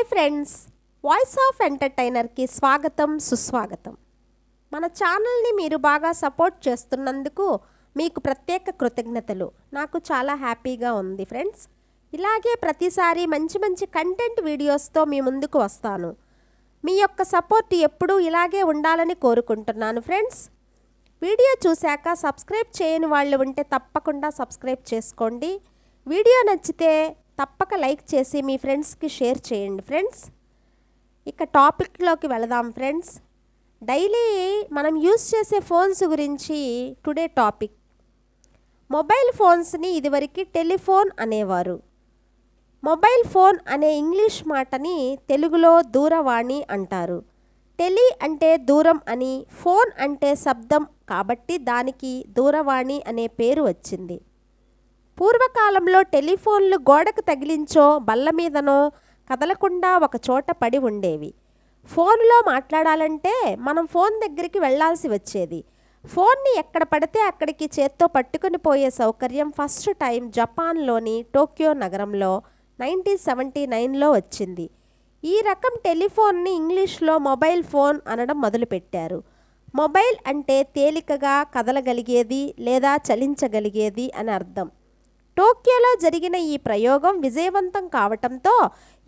Friends, voice of ఎంటర్టైనర్కి స్వాగతం సుస్వాగతం. మన ఛానల్ని మీరు బాగా సపోర్ట్ చేస్తున్నందుకు మీకు ప్రత్యేక కృతజ్ఞతలు. నాకు చాలా హ్యాపీగా ఉంది ఫ్రెండ్స్. ఇలాగే ప్రతిసారి మంచి మంచి కంటెంట్ వీడియోస్తో మీ ముందుకు వస్తాను. మీ యొక్క సపోర్ట్ ఎప్పుడూ ఇలాగే ఉండాలని కోరుకుంటున్నాను ఫ్రెండ్స్. వీడియో చూశాక సబ్స్క్రైబ్ చేయని వాళ్ళు ఉంటే తప్పకుండా సబ్స్క్రైబ్ చేసుకోండి. వీడియో నచ్చితే తప్పక లైక్ చేసి మీ ఫ్రెండ్స్కి షేర్ చేయండి ఫ్రెండ్స్. ఇక టాపిక్లోకి వెళదాం ఫ్రెండ్స్. డైలీ మనం యూస్ చేసే ఫోన్స్ గురించి టుడే టాపిక్. మొబైల్ ఫోన్స్ని ఇదివరకు టెలిఫోన్ అనేవారు. మొబైల్ ఫోన్ అనే ఇంగ్లీష్ మాటని తెలుగులో దూరవాణి అంటారు. టెలి అంటే దూరం అని, ఫోన్ అంటే శబ్దం కాబట్టి దానికి దూరవాణి అనే పేరు వచ్చింది. పూర్వకాలంలో టెలిఫోన్లు గోడకు తగిలించో బల్ల మీదనో కదలకుండా ఒక చోట పడి ఉండేవి. ఫోన్లో మాట్లాడాలంటే మనం ఫోన్ దగ్గరికి వెళ్లాల్సి వచ్చేది. ఫోన్ని ఎక్కడ పడితే అక్కడికి చేత్తో పట్టుకుని పోయే సౌకర్యం ఫస్ట్ టైం జపాన్లోని టోక్యో నగరంలో 1979లో వచ్చింది. ఈ రకం టెలిఫోన్ని ఇంగ్లీష్లో మొబైల్ ఫోన్ అనడం మొదలుపెట్టారు. మొబైల్ అంటే తేలికగా కదలగలిగేది లేదా చలించగలిగేది అని అర్థం. టోక్యోలో జరిగిన ఈ ప్రయోగం విజయవంతం కావటంతో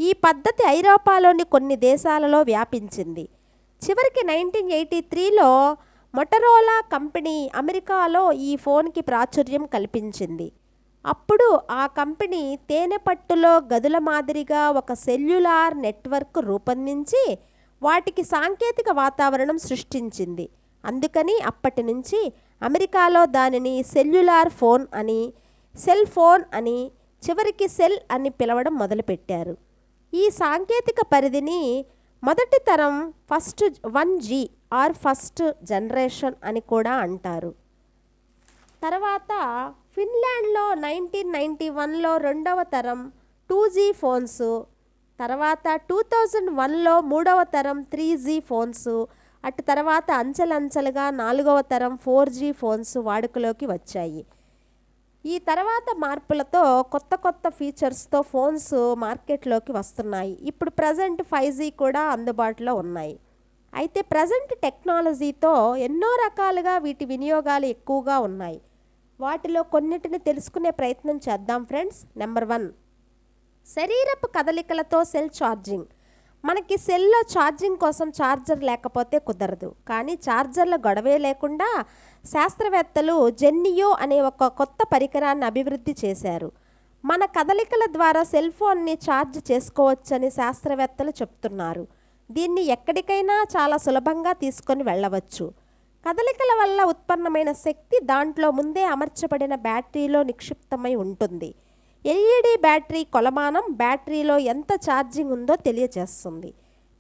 ఈ పద్ధతి ఐరోపాలోని కొన్ని దేశాలలో వ్యాపించింది. చివరికి 1983లో మొటరోలా కంపెనీ అమెరికాలో ఈ ఫోన్కి ప్రాచుర్యం కల్పించింది. అప్పుడు ఆ కంపెనీ తేనెపట్టులో గదుల మాదిరిగా ఒక సెల్యులార్ నెట్వర్క్ రూపొందించి వాటికి సాంకేతిక వాతావరణం సృష్టించింది. అందుకని అప్పటి నుంచి అమెరికాలో దానిని సెల్యులార్ ఫోన్ అని, సెల్ ఫోన్ అని, చివరికి సెల్ అని పిలవడం మొదలుపెట్టారు. ఈ సాంకేతిక పరిధిని మొదటి తరం first 1G are first generation అని కూడా అంటారు. తర్వాత ఫిన్లాండ్లో 1991లో రెండవ తరం 2G ఫోన్స్, తర్వాత 2001లో మూడవ తరం 3G ఫోన్స్, అటు తర్వాత అంచెలంచెలుగా నాలుగవ తరం 4G ఫోన్స్ వాడుకలోకి వచ్చాయి. ఈ తర్వాత మార్పులతో కొత్త కొత్త ఫీచర్స్తో ఫోన్స్ మార్కెట్లోకి వస్తున్నాయి. ఇప్పుడు ప్రజెంట్ 5G కూడా అందుబాటులో ఉన్నాయి. అయితే ప్రజెంట్ టెక్నాలజీతో ఎన్నో రకాలుగా వీటి వినియోగాలు ఎక్కువగా ఉన్నాయి. వాటిలో కొన్నిటిని తెలుసుకునే ప్రయత్నం చేద్దాం ఫ్రెండ్స్. నెంబర్ 1, శరీరపు కదలికలతో సెల్ ఛార్జింగ్. మనకి సెల్లో ఛార్జింగ్ కోసం ఛార్జర్ లేకపోతే కుదరదు. కానీ ఛార్జర్ల గొడవే లేకుండా శాస్త్రవేత్తలు జెన్నియో అనే ఒక కొత్త పరికరాన్ని అభివృద్ధి చేశారు. మన కదలికల ద్వారా సెల్ ఫోన్ని ఛార్జ్ చేసుకోవచ్చని శాస్త్రవేత్తలు చెప్తున్నారు. దీన్ని ఎక్కడికైనా చాలా సులభంగా తీసుకొని వెళ్ళవచ్చు. కదలికల వల్ల ఉత్పన్నమైన శక్తి దాంట్లో ముందే అమర్చబడిన బ్యాటరీలో నిక్షిప్తమై ఉంటుంది. ఎల్ఈడి బ్యాటరీ కొలమానం బ్యాటరీలో ఎంత ఛార్జింగ్ ఉందో తెలియజేస్తుంది.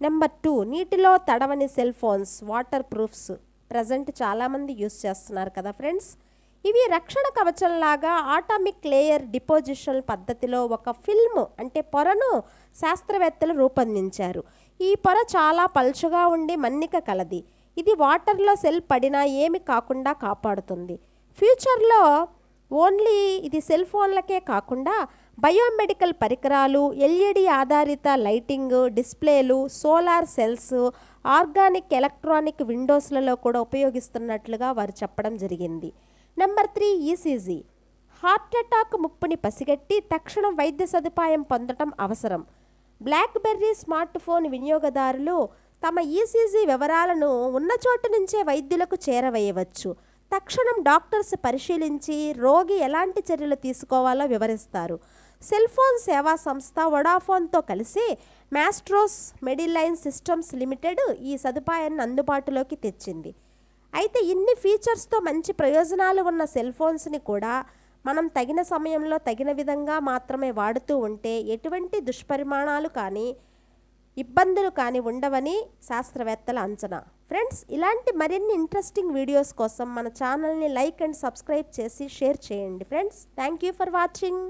నెంబర్ 2, నీటిలో తడవని cell phones, water proofs. Present చాలామంది యూస్ చేస్తున్నారు కదా ఫ్రెండ్స్. ఇవి రక్షణ కవచంలాగా ఆటామిక్ లేయర్ డిపోజిషన్ పద్ధతిలో ఒక ఫిల్మ్ అంటే పొరను శాస్త్రవేత్తలు రూపొందించారు. ఈ పొర చాలా పలుచగా ఉండి మన్నిక కలది. ఇది వాటర్లో సెల్ పడినా ఏమి కాకుండా కాపాడుతుంది. ఫ్యూచర్లో ఓన్లీ ఇది సెల్ ఫోన్లకే కాకుండా బయోమెడికల్ పరికరాలు, ఎల్ఈడి ఆధారిత లైటింగ్, డిస్ప్లేలు, సోలార్ సెల్స్, ఆర్గానిక్ ఎలక్ట్రానిక్ విండోస్లలో కూడా ఉపయోగిస్తున్నట్లుగా వారు చెప్పడం జరిగింది. Number 3, ECG. హార్ట్ అటాక్ ముప్పుని పసిగట్టి తక్షణం వైద్య సదుపాయం పొందడం అవసరం. బ్లాక్బెర్రీ స్మార్ట్ ఫోన్ వినియోగదారులు తమ ఈసీజీ వివరాలను ఉన్న చోటు నుంచే వైద్యులకు చేరవేయవచ్చు. తక్షణం డాక్టర్స్ పరిశీలించి రోగి ఎలాంటి చర్యలు తీసుకోవాలో వివరిస్తారు. సెల్ ఫోన్ సేవా సంస్థ వొడాఫోన్తో కలిసి మాస్ట్రోస్ మెడిలైన్ సిస్టమ్స్ లిమిటెడ్ ఈ సదుపాయాన్ని అందుబాటులోకి తెచ్చింది. అయితే ఇన్ని ఫీచర్స్తో మంచి ప్రయోజనాలు ఉన్న సెల్ ఫోన్స్ని కూడా మనం తగిన సమయంలో తగిన విధంగా మాత్రమే వాడుతూ ఉంటే ఎటువంటి దుష్పరిమాణాలు కానీ ఇబ్బందులు కానీ ఉండవని శాస్త్రవేత్తల అంచనా. ఫ్రెండ్స్, ఇలాంటి మరిన్ని ఇంట్రెస్టింగ్ వీడియోస్ కోసం మన ఛానల్ని లైక్ అండ్ సబ్స్క్రైబ్ చేసి షేర్ చేయండి friends. Thank you for watching.